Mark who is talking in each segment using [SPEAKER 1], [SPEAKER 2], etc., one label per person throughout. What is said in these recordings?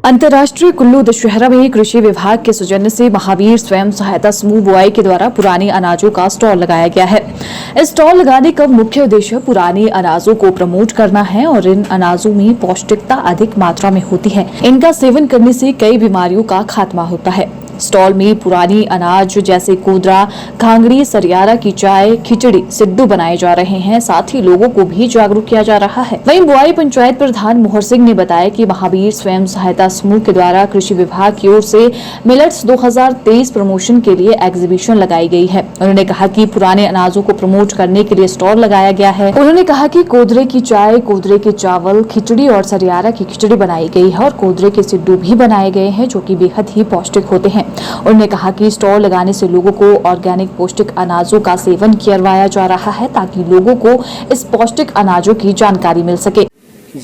[SPEAKER 1] अंतर्राष्ट्रीय कुल्लू दशहरा में कृषि विभाग के सौजन्य से महावीर स्वयं सहायता समूह बुआई के द्वारा पुराने अनाजों का स्टॉल लगाया गया है। इस स्टॉल लगाने का मुख्य उद्देश्य पुराने अनाजों को प्रमोट करना है और इन अनाजों में पौष्टिकता अधिक मात्रा में होती है। इनका सेवन करने से कई बीमारियों का खात्मा होता है। स्टॉल में पुरानी अनाज जैसे कोदरा, घांगड़ी, सरियारा की चाय, खिचड़ी, सिड्डू बनाए जा रहे हैं। साथ ही लोगों को भी जागरूक किया जा रहा है। वहीं बुआई पंचायत प्रधान मोहर सिंह ने बताया कि महावीर स्वयं सहायता समूह के द्वारा कृषि विभाग की ओर से मिलेट्स 2023 प्रमोशन के लिए एग्जीबिशन लगाई गई है। उन्होंने कहा कि पुराने अनाजों को प्रमोट करने के लिए स्टॉल लगाया गया है। उन्होंने कहा कि कोदरे की चाय, कोदरे के चावल, खिचड़ी और सरियारा की खिचड़ी बनाई गई है और कोदरे के सिड्डू भी बनाए गए हैं जो कि बेहद ही पौष्टिक होते हैं। उन्होंने कहा कि स्टॉल लगाने से लोगों को ऑर्गेनिक पौष्टिक अनाजों का सेवन करवाया जा रहा है ताकि लोगों को इस पौष्टिक अनाजों की जानकारी मिल सके।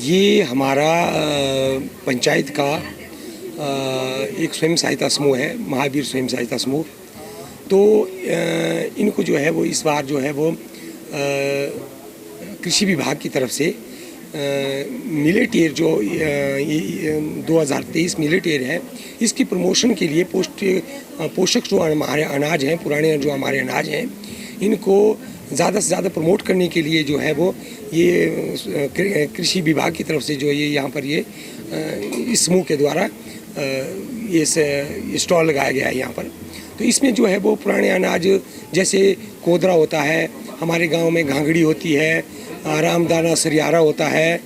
[SPEAKER 2] ये हमारा पंचायत का एक स्वयं सहायता समूह है, महावीर स्वयं सहायता समूह। तो इनको जो है वो इस बार जो है वो कृषि विभाग की तरफ से मिलेट ईयर जो 2023 मिलेट ईयर है, इसकी प्रमोशन के लिए पोषक जो हमारे अनाज हैं, पुराने जो हमारे अनाज हैं, इनको ज़्यादा से ज़्यादा प्रमोट करने के लिए जो है वो ये कृषि विभाग की तरफ से जो ये यहाँ पर ये इस समूह के द्वारा ये स्टॉल लगाया गया है यहाँ पर। तो इसमें जो है वो पुराने अनाज जैसे कोदरा होता है, हमारे गांव में घांगड़ी होती है, रामदाना, सरियारा होता है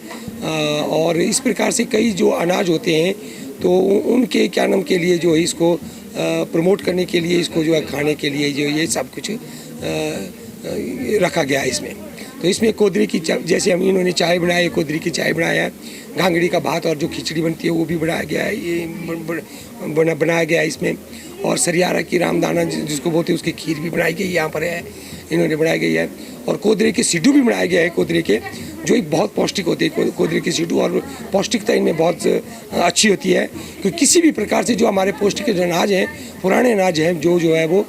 [SPEAKER 2] और इस प्रकार से कई जो अनाज होते हैं, तो उनके क्या नाम के लिए जो है इसको प्रमोट करने के लिए, इसको जो है खाने के लिए जो ये सब कुछ रखा गया है इसमें। तो इसमें कोदरे की जैसे हम इन्होंने चाय बनाई है, कोदरे की चाय बनाया है, घांगड़ी का भात और जो खिचड़ी बनती है वो भी बनाया गया है, ये बनाया गया है इसमें। और सरियारा की रामदाना जिसको बोलते हैं उसकी खीर भी बनाई गई यहाँ पर है, इन्होंने बनाई गई है। और कोदरे के सिड्डू भी बनाया गया है, कोदरे के जो एक बहुत पौष्टिक होते हैं कोदरे के सिड्डू, और पौष्टिकता इनमें बहुत अच्छी होती है क्योंकि किसी भी प्रकार से जो हमारे पौष्टिक जो अनाज हैं, पुराने अनाज हैं, जो है वो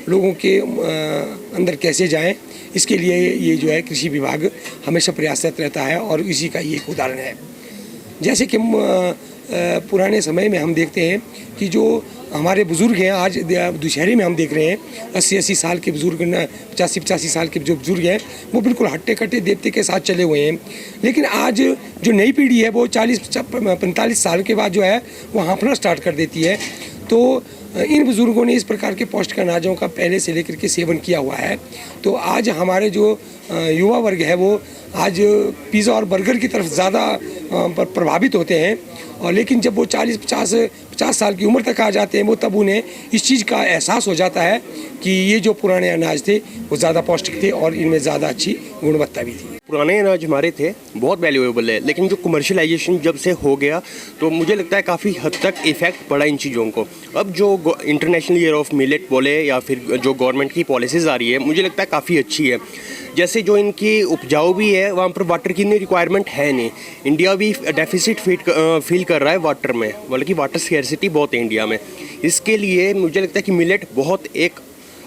[SPEAKER 2] लोगों के अंदर कैसे जाएं, इसके लिए ये जो है कृषि विभाग हमेशा प्रयासरत रहता है और इसी का ये एक उदाहरण है। जैसे कि पुराने समय में हम देखते हैं कि जो हमारे बुज़ुर्ग हैं, आज दशहरे में हम देख रहे हैं 80-80 साल के बुज़ुर्ग, 85-85 साल के जो बुज़ुर्ग हैं वो बिल्कुल हट्टे कट्टे देवते के साथ चले हुए हैं। लेकिन आज जो नई पीढ़ी है वो 40-45 साल के बाद जो है वो हाँफना स्टार्ट कर देती है। तो इन बुज़ुर्गों ने इस प्रकार के पौष्टिक अनाजों का पहले से लेकर के सेवन किया हुआ है। तो आज हमारे जो युवा वर्ग है वो आज पिज़्ज़ा और बर्गर की तरफ ज़्यादा प्रभावित होते हैं, और लेकिन जब वो 40-50 साल की उम्र तक आ जाते हैं वो तब उन्हें इस चीज़ का एहसास हो जाता है कि ये जो पुराने अनाज थे वो ज़्यादा पौष्टिक थे और इनमें ज़्यादा अच्छी गुणवत्ता भी थी।
[SPEAKER 3] पुराने अनाज हमारे थे बहुत वैल्यूएबल है, लेकिन जो कमर्शियलाइजेशन जब से हो गया तो मुझे लगता है काफ़ी हद तक इफ़ेक्ट पड़ा इन चीज़ों को। अब जो इंटरनेशनल ईयर ऑफ मिलेट बोले या फिर जो गवर्नमेंट की पॉलिसीज़ आ रही है, मुझे लगता है काफ़ी अच्छी है। जैसे जो इनकी उपजाऊ भी है, वहाँ पर वाटर की इतनी रिक्वायरमेंट है नहीं। इंडिया भी डेफिसिट फील कर रहा है वाटर में, बल्कि वाटर स्कैर्सिटी बहुत है इंडिया में। इसके लिए मुझे लगता है कि मिलेट बहुत एक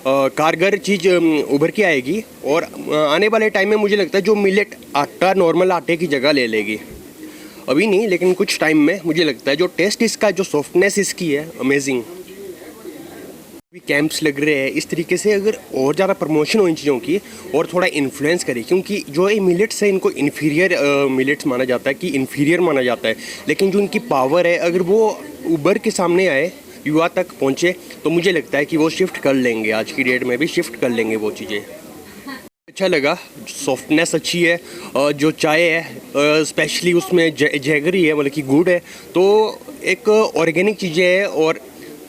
[SPEAKER 3] कारगर चीज़ उभर के आएगी और आने वाले टाइम में मुझे लगता है जो मिलेट आटा नॉर्मल आटे की जगह ले लेगी। अभी नहीं, लेकिन कुछ टाइम में मुझे लगता है जो टेस्ट इसका, जो सॉफ्टनेस इसकी है, अमेजिंग। भी कैंप्स लग रहे हैं इस तरीके से, अगर और ज़्यादा प्रमोशन हो इन चीज़ों की और थोड़ा इन्फ्लुएंस करे, क्योंकि जो ये मिलेट्स है इनको इन्फीरियर मिलेट्स माना जाता है कि इन्फीरियर माना जाता है, लेकिन जो इनकी पावर है अगर वो उभर के सामने आए, युवा तक पहुँचे, तो मुझे लगता है कि वो शिफ्ट कर लेंगे, आज की डेट में भी शिफ्ट कर लेंगे वो चीज़ें। अच्छा लगा, सॉफ्टनेस अच्छी है, जो चाय है स्पेशली उसमें जैगरी है, मतलब कि गुड़ है, तो एक ऑर्गेनिक चीज़ें हैं और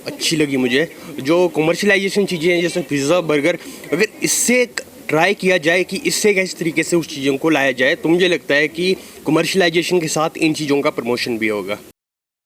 [SPEAKER 3] अच्छी लगी मुझे। जो कमर्शियलाइजेशन चीज़ें हैं जैसे पिज़्ज़ा, बर्गर, अगर इससे ट्राई किया जाए कि इससे किस तरीके से उस चीज़ों को लाया जाए, तो मुझे लगता है कि कमर्शियलाइजेशन के साथ इन चीज़ों का प्रमोशन भी होगा।